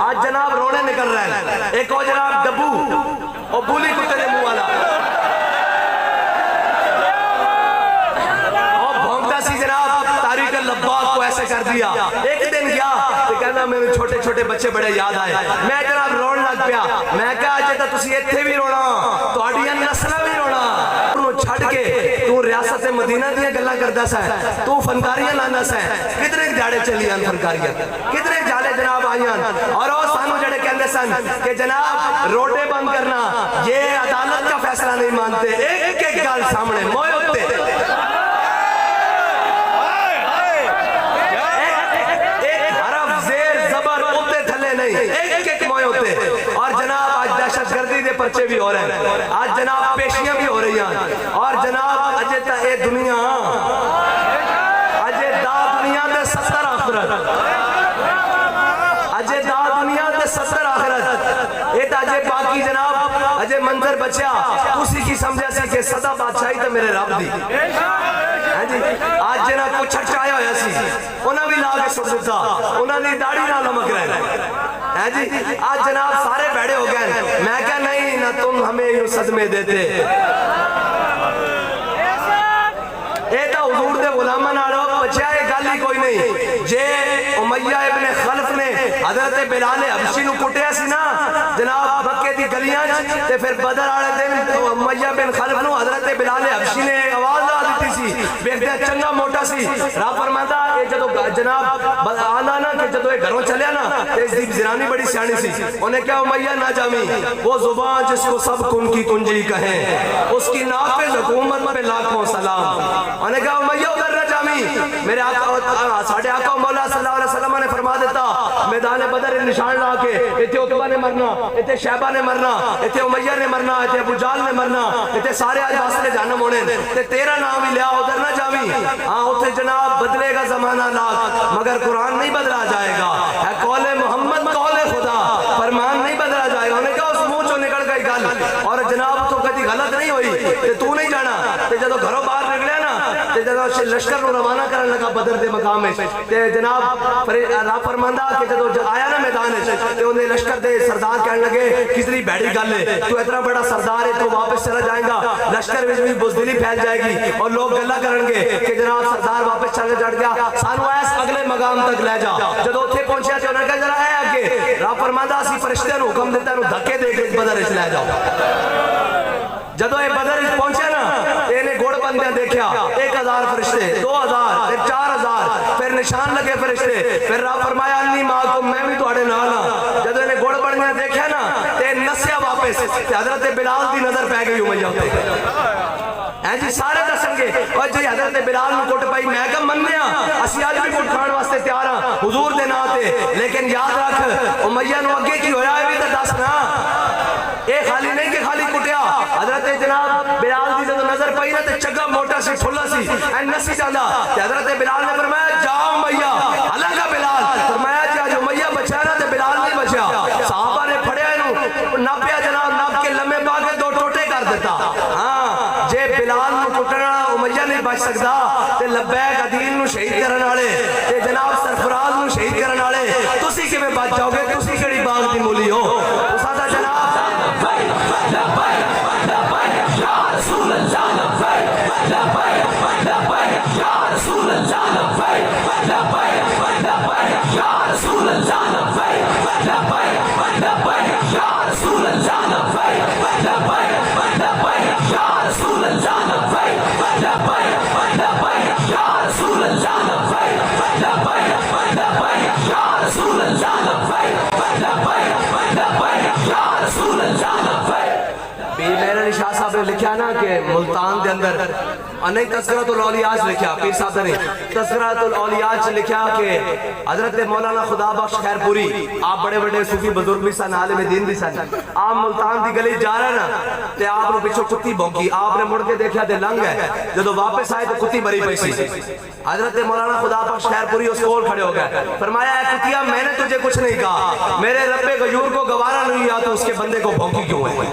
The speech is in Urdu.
آج جناب رونے نکل رہے ہیں. ایک اور جناب ڈبو اور بولی کتے نے منہ والا اور بھونکتا سی جناب تاریخ اللباق کو ایسے کر دیا. ایک دن گیا تو کہنا میرے چھوٹے چھوٹے بچے بڑے یاد آئے. میں جناب رون لگ پیا. میں کہا اجے تا تسی ایتھے بھی رونا تہاڈیاں نسلاں بھی رونا. چھڑ کے تو ریاست مدینہ دیا گلا کردا سا تو فنکاریاں لانا سا. کتنے جاڑے چلیاں فنکاریاں کتنے جالے جناب آئیاں اور وہ سانو جڑے کہندے سن کہ جناب روڈے بند کرنا یہ عدالت کا فیصلہ نہیں مانتے. ایک ایک گل سامنے موئے ہوتے ایک حرف زیر زبر ہوتے تھلے نہیں ایک ایک موئے ہوتے. اور جناب آج دہشت گردی دے پرچے بھی ہو رہے ہیں. آج جناب پیشیاں بھی ہو رہی ہیں. اور جناب اجے تا اے دنیا اجے دا دنیا دے 70 آخرت اجے دا دنیا دے 70 آخرت اے تا اجے باقی جناب اجے منظر بچیا. تسی کی سمجھا سی کہ سدا بادشاہی تے میرے رب دی. آج جناب کو چھچایا ہویا سی انہاں بھی لا کے سٹ دیتا. انہاں نے داڑھی نہ لمک رہے ہیں. آج جناب سارے بیڑے ہو گئے. میں کہا نہیں نہ تم ہمیں یوں صدمے دیتے. اے تا حضور دے غلامہ نالو بچیا یہ گل ہی کوئی نہیں. جے امیہ ابن خلف نے حضرت بلال حبشی نو کٹیا سی نا جناب مکے دی گلیاں تے پھر بدر والے دن امیہ بن خلف نو حضرت بلال حبشی نے آواز آ دیتی سی بیٹھے چنگا موٹا سی. رب فرماتا اے جدو جناب آنا نا کہ جدو اے گھروں چلیا نا تے اس دی زنانی بڑی سیانی سی. انہیں کہا امیہ نہ جامی وہ زبان جس کو سب کن کی کنجی کہیں اس کی نافذ حکومت پہ لاکھوں سلام. انہیں کہا امیہ ادھر نہ جامی. میرے آقا ساڑھے آقا مولا صلی اللہ علیہ وسلم نے فرما دیتا میدان بدر نشان لا کے ایتھے عتبہ نے مرنا ایتھے شیبہ نے مرنا ایتھے امیہ نے مرنا ایتھے ابو جہل نے مرنا ایتھے سارے آج واسطے جہنم ہونے تے تیرا نام بھی لیا ادھر نہ جاوی. ہاں اتھے جناب بدلے گا زمانہ لاکھ مگر قرآن نہیں بدلا جائے گا. ہے قول محمد قول خدا فرمان نہیں بدلا جائے گا. انہیں کہا اس منہ چوں نکل گئی گل اور جناب تو کدی غلط نہیں ہوئی تے تو نہیں جانا. تے جدو گھروں باہر نکلیا نا تے جدو لشکر نو روانہ کرن لگا بدر دے مقام میں تے جناب رب فرماندا کہ جدو آیا نا میدان تے انہیں لشکر دے سردار کہنے لگے کتنی بڑی گل ہے تو اتنا بڑا سردار ہے تو واپس چلا جائے گا. لشکر میں بھی بزدلی پھیل جائے گی اور لوگ گلا کرن گے کہ جناب سردار واپس چلے جڑ گیا سانو ایس اگلے مقام تک لے جا. جدو اوتھے پہنچیا تے انہاں کہا ذرا اے اگے. رب فرماندا اسی فرشتے نو حکم دیتا نو دھکے دے کے بدر وچ لے جاؤ. جدو اے بدر وچ پہنچا نا تے نے گھوڑ بندیاں دیکھیا 1000 فرشتے 2000 پھر 4000 پھر نشان لگے فرشتے. پھر رب فرمایا انی معکم میں بھی تواڈے نال ہاں. جدو نے گھوڑ بندیاں دیکھیا نا تے نسیا واپس تے حضرت بلال دی نظر پے گئی امیہ تے. ہیں جی سارے دسن گے اور جی حضرت بلال نو کٹ پائی. میں کہا منیا اسی اج بھی کٹ کھان واسطے تیار ہاں حضور دے نام تے. لیکن یاد رکھ امیہ نو اگے کی ہویا ہے بھی تے دس نا. اے خالی نہیں کہ خالی کٹیا. حضرت جناب بلال دی جدو نظر پئی نا تے چگا موٹا سی پھلا سی این نسی جاندا تے حضرت بلال نے فرمایا جاؤ امیہ. حالانکہ بلال فرمایا جی اج امیہ بچا نا تے بلال نہیں بچیا. صحابہ نے پھڑیا اینو ناپیا جناب ناپ کے لمے پا کے 2 ٹوٹے کر دیتا. ہاں جے بلال نو ٹوٹنا امیہ نہیں بچ سکدا تے لبیک عدیل نو شہید کرن والے تے جناب سرفراز نو شہید کرن والے تسی کیویں بچ جاؤ گے؟ تسی کیڑی باغ دی مولی ہو؟ اساں جناب شاہ صاحب نے لکھیا نا کہ ملتان دے اندر نہیں تذکرۃ الاولیاء لکھیا پیر صاحب نے تذکرۃ الاولیاء لکھیا کہ حضرت مولانا خدا بخش خیر پوری آپ بڑے بڑے صوفی بزرگ بھی سن عالم دین بھی سن. آپ ملتان دی گلی جا رہے نا تے آپ نے پیچھے کتی بھونکی. آپ نے مڑ کے دیکھا تے لنگ ہے. جدو واپس آئے تو کتی مری پئی سی. حضرت مولانا خدا بخش خیر پوری اس کول کھڑے ہو گئے. فرمایا اے کتیا میں نے تجھے کچھ نہیں کہا. میرے رب غیور کو گوارا نہیں یا تو اس کے بندے کو بھونکی کیوں ہے؟